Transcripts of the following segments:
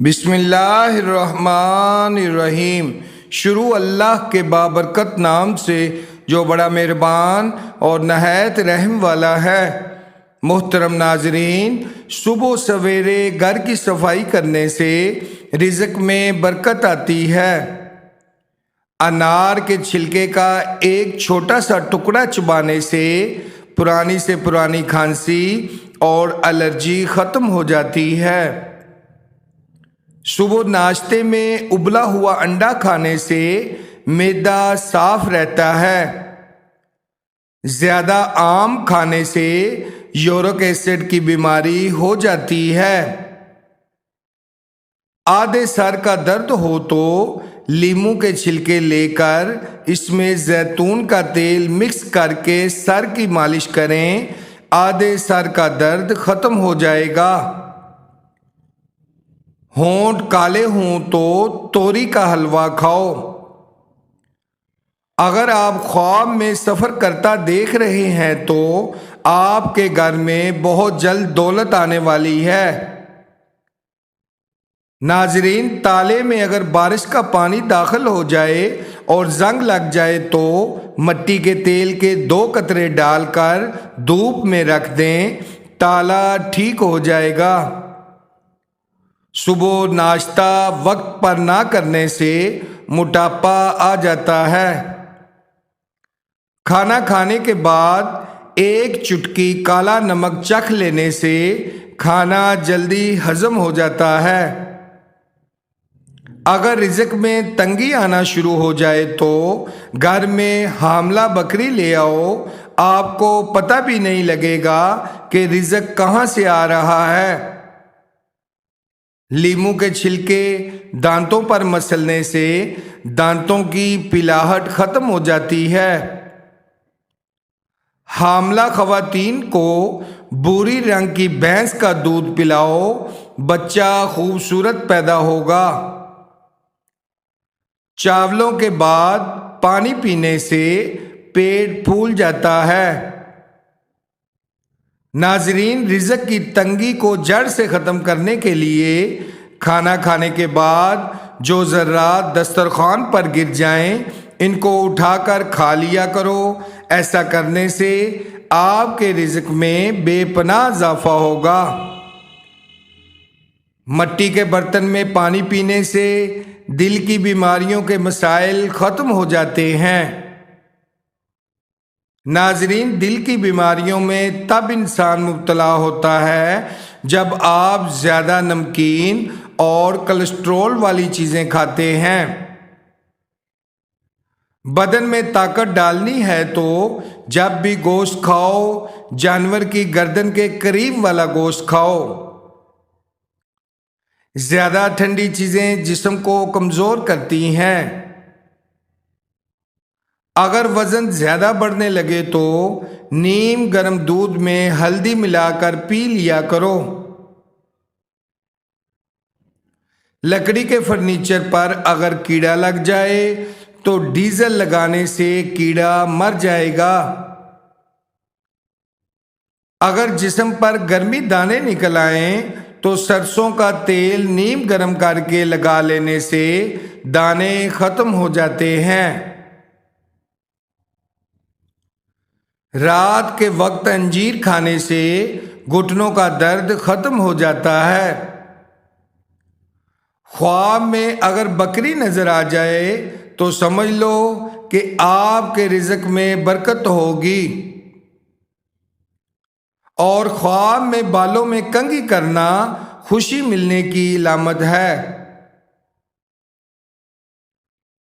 بسم اللہ الرحمن الرحیم۔ شروع اللہ کے بابرکت نام سے جو بڑا مہربان اور نہایت رحم والا ہے۔ محترم ناظرین، صبح سویرے گھر کی صفائی کرنے سے رزق میں برکت آتی ہے۔ انار کے چھلکے کا ایک چھوٹا سا ٹکڑا چبانے سے پرانی کھانسی اور الرجی ختم ہو جاتی ہے۔ صبح ناشتے میں ابلا ہوا انڈا کھانے سے معدہ صاف رہتا ہے۔ زیادہ آم کھانے سے یورک ایسڈ کی بیماری ہو جاتی ہے۔ آدھے سر کا درد ہو تو لیموں کے چھلکے لے کر اس میں زیتون کا تیل مکس کر کے سر کی مالش کریں، آدھے سر کا درد ختم ہو جائے گا۔ ہونٹ کالے ہوں تو توری کا حلوہ کھاؤ۔ اگر آپ خواب میں سفر کرتا دیکھ رہے ہیں تو آپ کے گھر میں بہت جلد دولت آنے والی ہے۔ ناظرین، تالے میں اگر بارش کا پانی داخل ہو جائے اور زنگ لگ جائے تو مٹی کے تیل کے 2 قطرے ڈال کر دھوپ میں رکھ دیں، تالا ٹھیک ہو جائے گا۔ صبح ناشتہ وقت پر نہ کرنے سے موٹاپا آ جاتا ہے۔ کھانا کھانے کے بعد 1 چٹکی کالا نمک چکھ لینے سے کھانا جلدی ہضم ہو جاتا ہے۔ اگر رزق میں تنگی آنا شروع ہو جائے تو گھر میں حاملہ بکری لے آؤ، آپ کو پتہ بھی نہیں لگے گا کہ رزق کہاں سے آ رہا ہے۔ لیموں کے چھلکے دانتوں پر مسلنے سے دانتوں کی پلاہٹ ختم ہو جاتی ہے۔ حاملہ خواتین کو بھوری رنگ کی بھینس کا دودھ پلاؤ، بچہ خوبصورت پیدا ہوگا۔ چاولوں کے بعد پانی پینے سے پیٹ پھول جاتا ہے۔ ناظرین، رزق کی تنگی کو جڑ سے ختم کرنے کے لیے کھانا کھانے کے بعد جو ذرات دسترخوان پر گر جائیں ان کو اٹھا کر کھا لیا کرو۔ ایسا کرنے سے آپ کے رزق میں بے پناہ اضافہ ہوگا۔ مٹی کے برتن میں پانی پینے سے دل کی بیماریوں کے مسائل ختم ہو جاتے ہیں۔ ناظرین، دل کی بیماریوں میں تب انسان مبتلا ہوتا ہے جب آپ زیادہ نمکین اور کولیسٹرول والی چیزیں کھاتے ہیں۔ بدن میں طاقت ڈالنی ہے تو جب بھی گوشت کھاؤ، جانور کی گردن کے قریب والا گوشت کھاؤ۔ زیادہ ٹھنڈی چیزیں جسم کو کمزور کرتی ہیں۔ اگر وزن زیادہ بڑھنے لگے تو نیم گرم دودھ میں ہلدی ملا کر پی لیا کرو۔ لکڑی کے فرنیچر پر اگر کیڑا لگ جائے تو ڈیزل لگانے سے کیڑا مر جائے گا۔ اگر جسم پر گرمی دانے نکل آئیں تو سرسوں کا تیل نیم گرم کر کے لگا لینے سے دانے ختم ہو جاتے ہیں۔ رات کے وقت انجیر کھانے سے گھٹنوں کا درد ختم ہو جاتا ہے۔ خواب میں اگر بکری نظر آ جائے تو سمجھ لو کہ آپ کے رزق میں برکت ہوگی۔ اور خواب میں بالوں میں کنگھی کرنا خوشی ملنے کی علامت ہے۔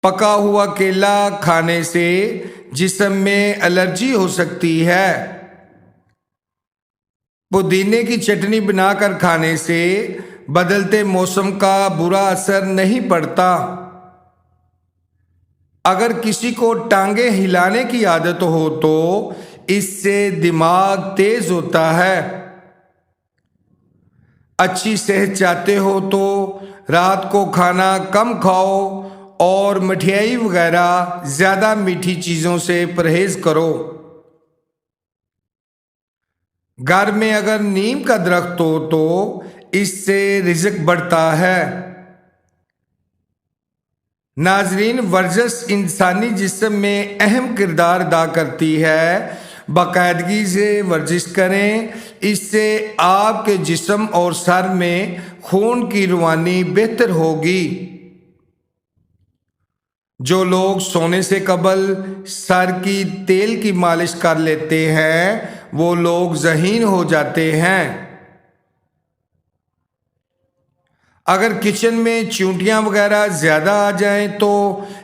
پکا ہوا کیلا کھانے سے جسم میں الرجی ہو سکتی ہے۔ پودینے کی چٹنی بنا کر کھانے سے بدلتے موسم کا برا اثر نہیں پڑتا۔ اگر کسی کو ٹانگیں ہلانے کی عادت ہو تو اس سے دماغ تیز ہوتا ہے۔ اچھی صحت چاہتے ہو تو رات کو کھانا کم کھاؤ اور مٹھائی وغیرہ زیادہ میٹھی چیزوں سے پرہیز کرو۔ گھر میں اگر نیم کا درخت ہو تو اس سے رزق بڑھتا ہے۔ ناظرین، ورزش انسانی جسم میں اہم کردار ادا کرتی ہے۔ باقاعدگی سے ورزش کریں، اس سے آپ کے جسم اور سر میں خون کی روانی بہتر ہوگی۔ جو لوگ سونے سے قبل سر کی تیل کی مالش کر لیتے ہیں وہ لوگ ذہین ہو جاتے ہیں۔ اگر کچن میں چیونٹیاں وغیرہ زیادہ آ جائیں تو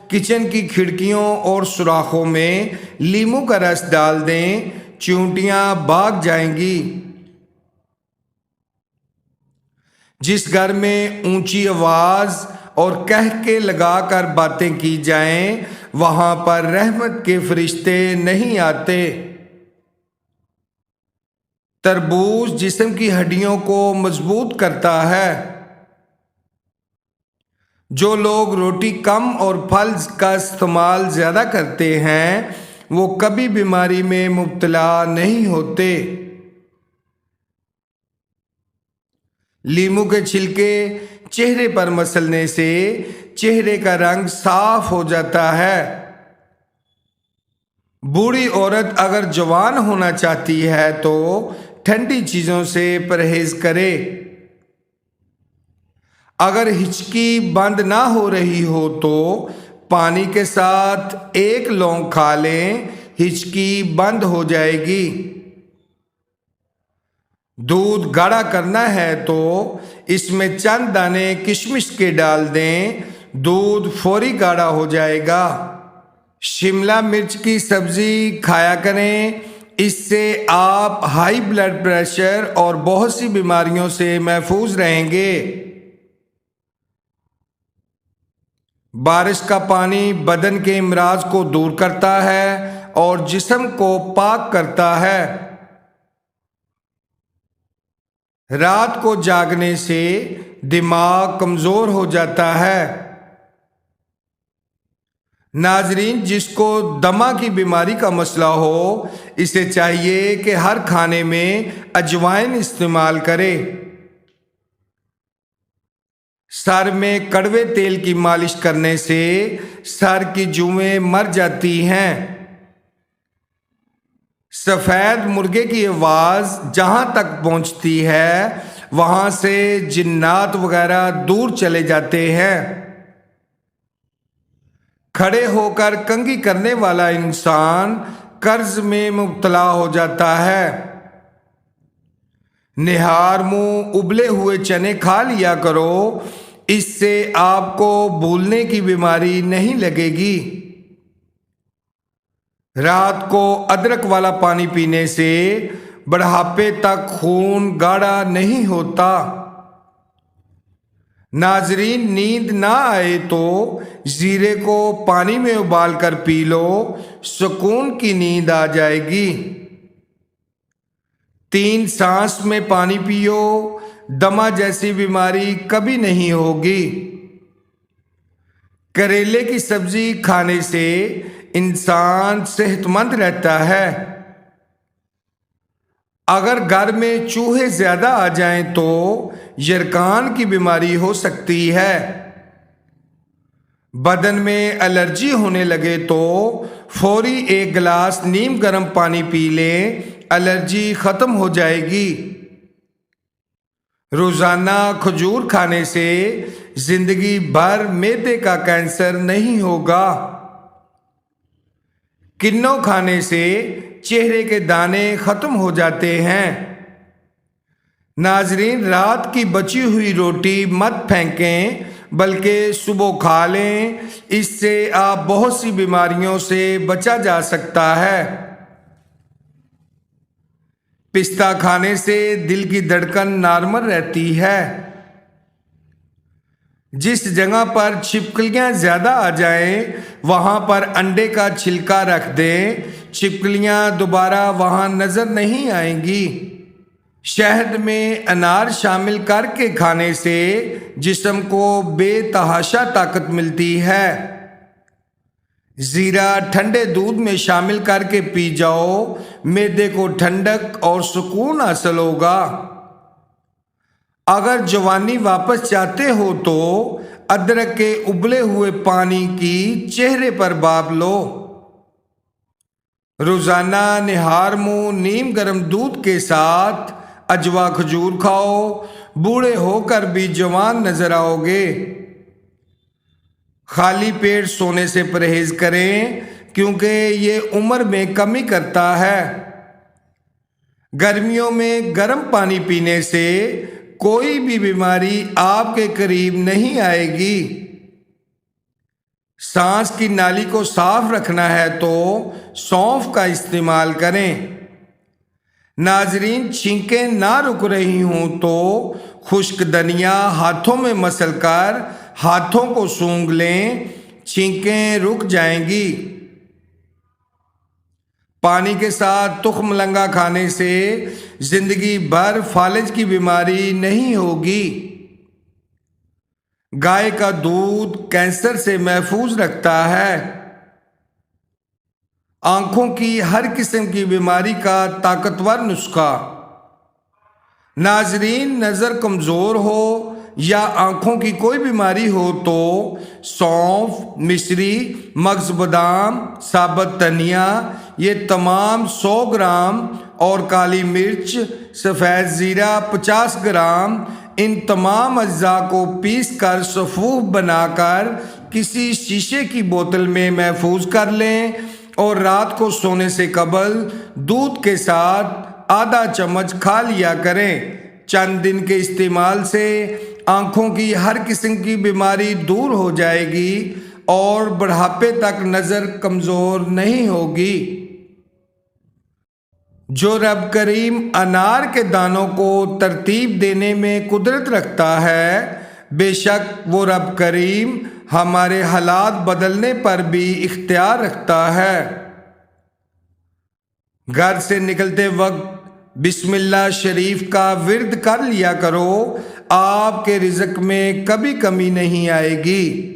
کچن کی کھڑکیوں اور سوراخوں میں لیموں کا رس ڈال دیں، چیونٹیاں بھاگ جائیں گی۔ جس گھر میں اونچی آواز اور کہکے لگا کر باتیں کی جائیں وہاں پر رحمت کے فرشتے نہیں آتے۔ تربوز جسم کی ہڈیوں کو مضبوط کرتا ہے۔ جو لوگ روٹی کم اور پھل کا استعمال زیادہ کرتے ہیں وہ کبھی بیماری میں مبتلا نہیں ہوتے۔ لیموں کے چھلکے چہرے پر مسلنے سے چہرے کا رنگ صاف ہو جاتا ہے۔ بوڑھی عورت اگر جوان ہونا چاہتی ہے تو ٹھنڈی چیزوں سے پرہیز کرے۔ اگر ہچکی بند نہ ہو رہی ہو تو پانی کے ساتھ 1 لونگ کھا لیں، ہچکی بند ہو جائے گی۔ دودھ گاڑھا کرنا ہے تو اس میں چند دانے کشمش کے ڈال دیں، دودھ فوری گاڑھا ہو جائے گا۔ شملہ مرچ کی سبزی کھایا کریں، اس سے آپ ہائی بلڈ پریشر اور بہت سی بیماریوں سے محفوظ رہیں گے۔ بارش کا پانی بدن کے امراض کو دور کرتا ہے اور جسم کو پاک کرتا ہے۔ رات کو جاگنے سے دماغ کمزور ہو جاتا ہے۔ ناظرین، جس کو دمہ کی بیماری کا مسئلہ ہو اسے چاہیے کہ ہر کھانے میں اجوائن استعمال کرے۔ سر میں کڑوے تیل کی مالش کرنے سے سر کی جوئیں مر جاتی ہیں۔ سفید مرغے کی آواز جہاں تک پہنچتی ہے وہاں سے جنات وغیرہ دور چلے جاتے ہیں۔ کھڑے ہو کر کنگھی کرنے والا انسان قرض میں مبتلا ہو جاتا ہے۔ نہار منہ ابلے ہوئے چنے کھا لیا کرو، اس سے آپ کو بھولنے کی بیماری نہیں لگے گی۔ رات کو ادرک والا پانی پینے سے بڑھاپے تک خون گاڑھا نہیں ہوتا۔ ناظرین، نیند نہ آئے تو زیرے کو پانی میں ابال کر پی لو، سکون کی نیند آ جائے گی۔ 3 سانس میں پانی پیو، دمہ جیسی بیماری کبھی نہیں ہوگی۔ کریلے کی سبزی کھانے سے انسان صحت مند رہتا ہے۔ اگر گھر میں چوہے زیادہ آ جائیں تو یرکان کی بیماری ہو سکتی ہے۔ بدن میں الرجی ہونے لگے تو فوری 1 گلاس نیم گرم پانی پی لیں، الرجی ختم ہو جائے گی۔ روزانہ کھجور کھانے سے زندگی بھر معدے کا کینسر نہیں ہوگا۔ کنو کھانے سے چہرے کے دانے ختم ہو جاتے ہیں۔ ناظرین، رات کی بچی ہوئی روٹی مت پھینکیں بلکہ صبح کھا لیں، اس سے آپ بہت سی بیماریوں سے بچا جا سکتا ہے۔ پستہ کھانے سے دل کی دھڑکن نارمل رہتی ہے۔ جس جگہ پر چھپکلیاں زیادہ آ جائیں وہاں پر انڈے کا چھلکا رکھ دیں، چھپکلیاں دوبارہ وہاں نظر نہیں آئیں گی۔ شہد میں انار شامل کر کے کھانے سے جسم کو بے تحاشا طاقت ملتی ہے۔ زیرہ ٹھنڈے دودھ میں شامل کر کے پی جاؤ، معدے کو ٹھنڈک اور سکون حاصل ہوگا۔ اگر جوانی واپس چاہتے ہو تو ادرک کے ابلے ہوئے پانی کی چہرے پر باب لو۔ روزانہ نہار منہ نیم گرم دودھ کے ساتھ اجوا کھجور کھاؤ، بوڑھے ہو کر بھی جوان نظر آؤ گے۔ خالی پیٹ سونے سے پرہیز کریں کیونکہ یہ عمر میں کمی کرتا ہے۔ گرمیوں میں گرم پانی پینے سے کوئی بھی بیماری آپ کے قریب نہیں آئے گی۔ سانس کی نالی کو صاف رکھنا ہے تو سونف کا استعمال کریں۔ ناظرین، چھینکیں نہ رک رہی ہوں تو خشک دھنیا ہاتھوں میں مسل کر ہاتھوں کو سونگھ لیں، چھینکیں رک جائیں گی۔ پانی کے ساتھ تخم لنگا کھانے سے زندگی بھر فالج کی بیماری نہیں ہوگی۔ گائے کا دودھ کینسر سے محفوظ رکھتا ہے۔ آنکھوں کی ہر قسم کی بیماری کا طاقتور نسخہ۔ ناظرین، نظر کمزور ہو یا آنکھوں کی کوئی بیماری ہو تو سونف، مشری، مغز بادام، ثابت دھنیا یہ تمام 100 گرام اور کالی مرچ، سفید زیرہ 50 گرام، ان تمام اجزاء کو پیس کر سفوف بنا کر کسی شیشے کی بوتل میں محفوظ کر لیں اور رات کو سونے سے قبل دودھ کے ساتھ آدھا چمچ کھا لیا کریں۔ چند دن کے استعمال سے آنکھوں کی ہر قسم کی بیماری دور ہو جائے گی اور بڑھاپے تک نظر کمزور نہیں ہوگی۔ جو رب کریم انار کے دانوں کو ترتیب دینے میں قدرت رکھتا ہے، بے شک وہ رب کریم ہمارے حالات بدلنے پر بھی اختیار رکھتا ہے۔ گھر سے نکلتے وقت بسم اللہ شریف کا ورد کر لیا کرو، آپ کے رزق میں کبھی کمی نہیں آئے گی۔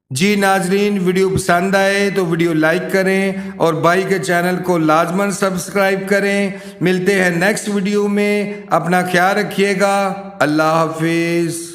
جی ناظرین، ویڈیو پسند آئے تو ویڈیو لائک کریں اور بھائی کے چینل کو لازماً سبسکرائب کریں۔ ملتے ہیں نیکسٹ ویڈیو میں، اپنا خیال رکھیے گا۔ اللہ حافظ۔